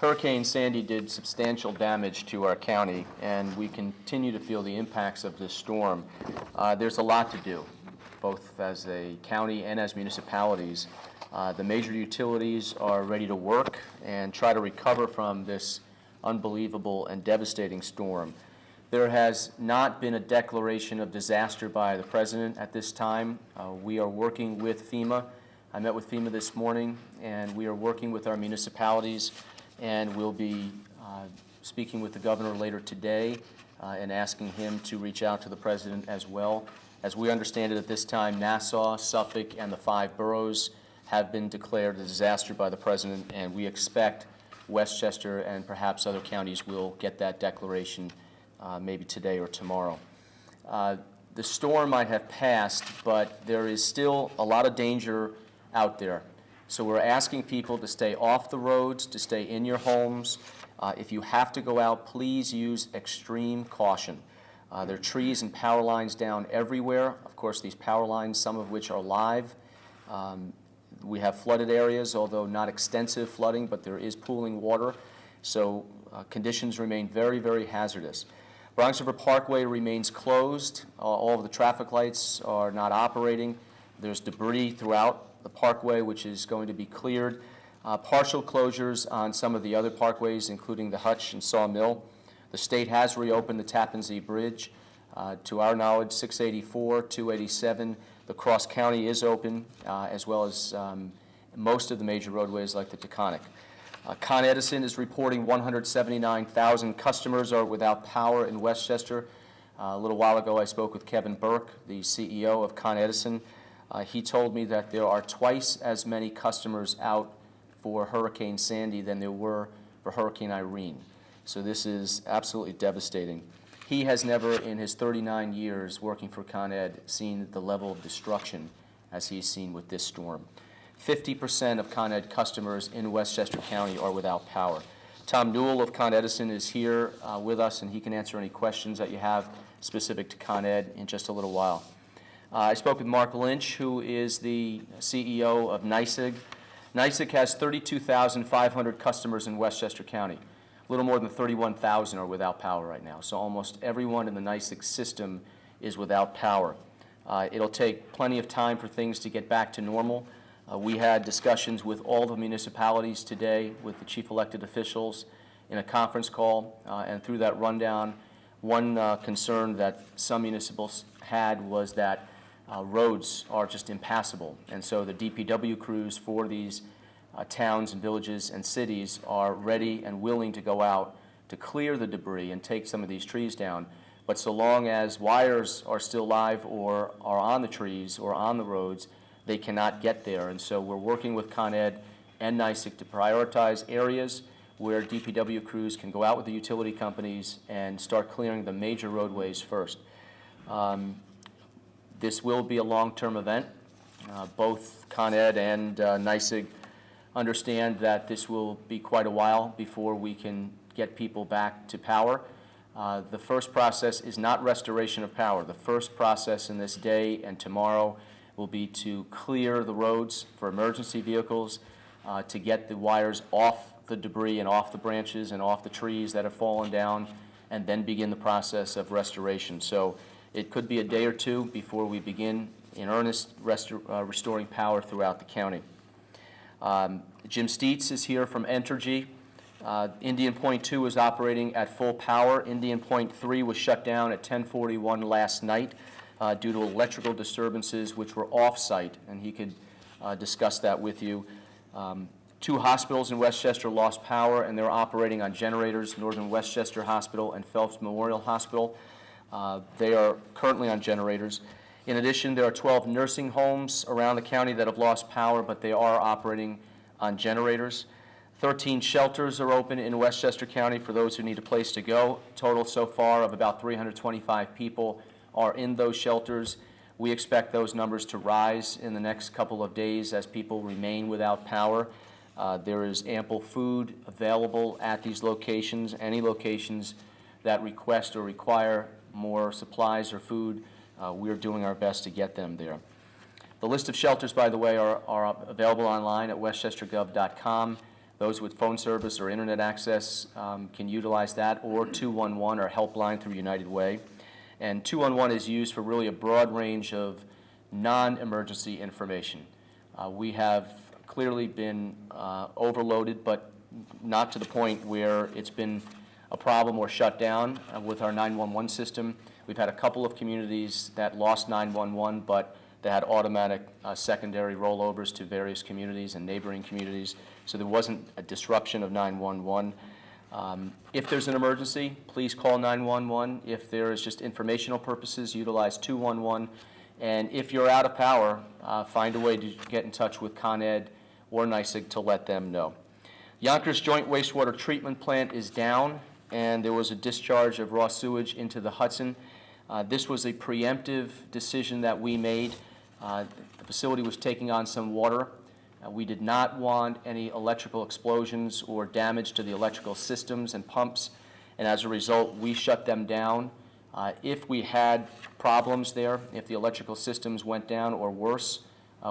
Hurricane Sandy did substantial damage to our county, and we continue to feel the impacts of this storm. There's a lot to do, both as a county and as municipalities. The major utilities are ready to work and try to recover from this unbelievable and devastating storm. There has not been a declaration of disaster by the President at this time. We are working with FEMA. I met with FEMA this morning, and we are working with our municipalities, and we'll be speaking with the Governor later today and asking him to reach out to the President as well. As we understand it at this time, Nassau, Suffolk, and the 5 boroughs have been declared a disaster by the President, and we expect Westchester and perhaps other counties will get that declaration maybe today or tomorrow. The storm might have passed, but there is still a lot of danger out there. So we're asking people to stay off the roads, to stay in your homes. If you have to go out, please use extreme caution. There are trees and power lines down everywhere. Of course, these power lines, some of which are live. We have flooded areas, although not extensive flooding, but there is pooling water. So conditions remain very, very hazardous. Bronx River Parkway remains closed. All of the traffic lights are not operating. There's debris throughout the parkway, which is going to be cleared. Partial closures on some of the other parkways, including the Hutch and Sawmill. The state has reopened the Tappan Zee Bridge. To our knowledge, 684, 287, the Cross County is open, as well as most of the major roadways like the Taconic. Con Edison is reporting 179,000 customers are without power in Westchester. A little while ago, I spoke with Kevin Burke, the CEO of Con Edison. He told me that there are twice as many customers out for Hurricane Sandy than there were for Hurricane Irene. So this is absolutely devastating. He has never, in his 39 years working for Con Ed, seen the level of destruction as he's seen with this storm. 50% of Con Ed customers in Westchester County are without power. Tom Newell of Con Edison is here with us, and he can answer any questions that you have specific to Con Ed in just a little while. I spoke with Mark Lynch, who is the CEO of NYSEG. NYSEG has 32,500 customers in Westchester County. A little more than 31,000 are without power right now, so almost everyone in the NYSEG system is without power. It'll take plenty of time for things to get back to normal. We had discussions with all the municipalities today with the chief elected officials in a conference call, and through that rundown, one concern that some municipals had was that roads are just impassable, and so the DPW crews for these towns and villages and cities are ready and willing to go out to clear the debris and take some of these trees down. But so long as wires are still live or are on the trees or on the roads, they cannot get there. And so we're working with Con Ed and NYSEG to prioritize areas where DPW crews can go out with the utility companies and start clearing the major roadways first. This will be a long-term event. Both Con Ed and NYSEG understand that this will be quite a while before we can get people back to power. The first process is not restoration of power. The first process in this day and tomorrow will be to clear the roads for emergency vehicles, to get the wires off the debris and off the branches and off the trees that have fallen down, and then begin the process of restoration. So it could be a day or two before we begin in earnest restoring power throughout the county. Jim Steets is here from Entergy. Indian Point 2 is operating at full power. Indian Point 3 was shut down at 10:41 last night due to electrical disturbances which were off-site, and he could discuss that with you. 2 hospitals in Westchester lost power, and they're operating on generators, Northern Westchester Hospital and Phelps Memorial Hospital. They are currently on generators. In addition, there are 12 nursing homes around the county that have lost power, but they are operating on generators. 13 shelters are open in Westchester County for those who need a place to go. Total so far of about 325 people are in those shelters. We expect those numbers to rise in the next couple of days as people remain without power. There is ample food available at these locations. Any locations that request or require more supplies or food, we're doing our best to get them there. The list of shelters, by the way, are available online at westchestergov.com. Those with phone service or internet access can utilize that, or 211, our helpline through United Way. And 211 is used for really a broad range of non-emergency information. We have clearly been overloaded, but not to the point where it's been a problem or shut down with our 911 system. We've had a couple of communities that lost 911, but they had automatic secondary rollovers to various communities and neighboring communities, so there wasn't a disruption of 911. If there's an emergency, please call 911. If there is just informational purposes, utilize 211. And if you're out of power, find a way to get in touch with Con Ed or NYSEG to let them know. Yonkers Joint Wastewater Treatment Plant is down, and there was a discharge of raw sewage into the Hudson. This was a preemptive decision that we made. The facility was taking on some water. We did not want any electrical explosions or damage to the electrical systems and pumps, and as a result, we shut them down. If we had problems there, if the electrical systems went down or worse,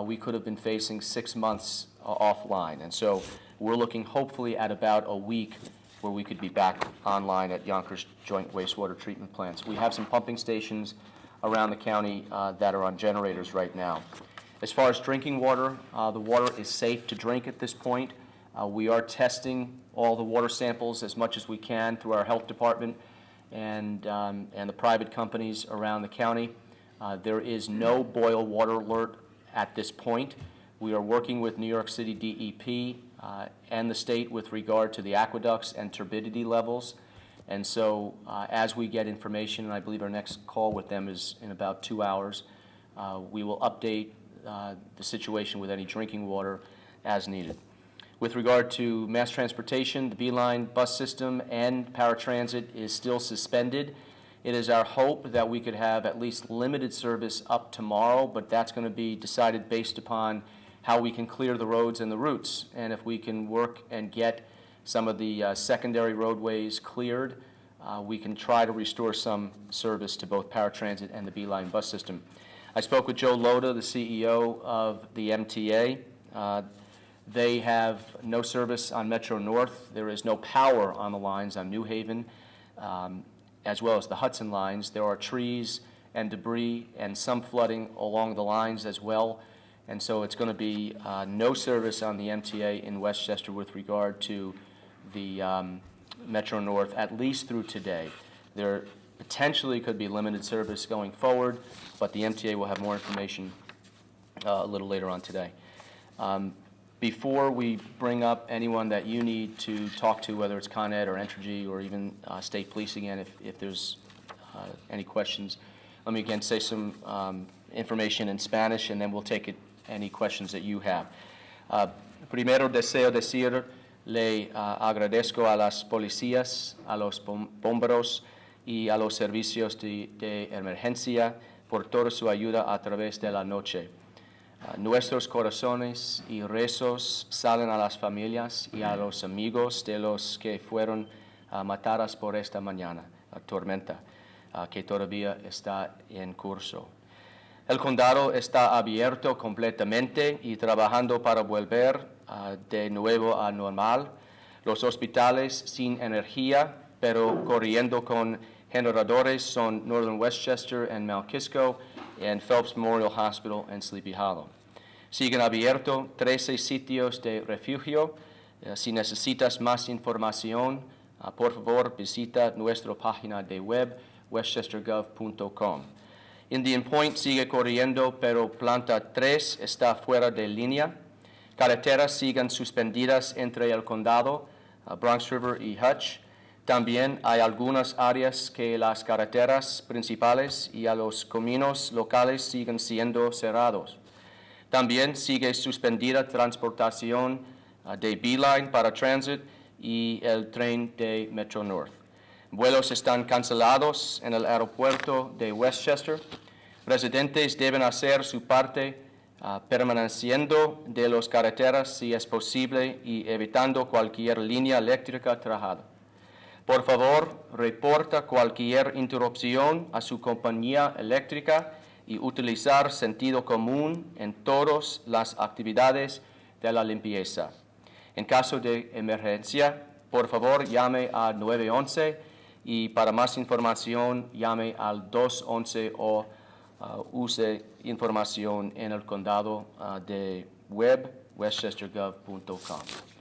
we could have been facing 6 months offline. And so we're looking hopefully at about a week where we could be back online at Yonkers Joint Wastewater Treatment Plants. We have some pumping stations around the county that are on generators right now. As far as drinking water, the water is safe to drink at this point. We are testing all the water samples as much as we can through our health department and the private companies around the county. There is no boil water alert at this point. We are working with New York City DEP and the state with regard to the aqueducts and turbidity levels. And so as we get information, and I believe our next call with them is in about 2 hours, we will update the situation with any drinking water as needed. With regard to mass transportation, the Beeline bus system and paratransit is still suspended. It is our hope that we could have at least limited service up tomorrow, but that's going to be decided based upon how we can clear the roads and the routes. And if we can work and get some of the secondary roadways cleared, we can try to restore some service to both paratransit and the Beeline bus system. I spoke with Joe Loda, the CEO of the MTA. They have no service on Metro North. There is no power on the lines on New Haven, as well as the Hudson lines. There are trees and debris and some flooding along the lines as well. And so it's going to be no service on the MTA in Westchester with regard to the Metro North, at least through today. There potentially could be limited service going forward, but the MTA will have more information a little later on today. Before we bring up anyone that you need to talk to, whether it's Con Ed or Entergy or even state police again, if there's any questions, let me again say some information in Spanish, and then we'll take any questions that you have. Primero deseo decir, le agradezco a las policías, a los bomberos y a los servicios de emergencia por toda su ayuda a través de la noche. Nuestros corazones y rezos salen a las familias y a los amigos de los que fueron matadas por esta mañana, la tormenta, que todavía está en curso. El condado está abierto completamente y trabajando para volver de nuevo a normal. Los hospitales sin energía, pero corriendo con generadores son Northern Westchester and Mount Kisco, and Phelps Memorial Hospital and Sleepy Hollow. Siguen abiertos 13 sitios de refugio. Si necesitas más información, por favor visita nuestra página de web, westchestergov.com. Indian Point sigue corriendo, pero planta 3 está fuera de línea. Carreteras siguen suspendidas entre el condado, Bronx River y Hutch. También hay algunas áreas que las carreteras principales y a los caminos locales siguen siendo cerrados. También sigue suspendida transportación de Beeline para Transit y el tren de Metro North. Vuelos están cancelados en el aeropuerto de Westchester. Residentes deben hacer su parte permaneciendo de las carreteras si es posible y evitando cualquier línea eléctrica trabajada. Por favor, reporta cualquier interrupción a su compañía eléctrica y utilizar sentido común en todas las actividades de la limpieza. En caso de emergencia, por favor, llame a 911 y para más información, llame al 211 o use información en el condado de web westchestergov.com.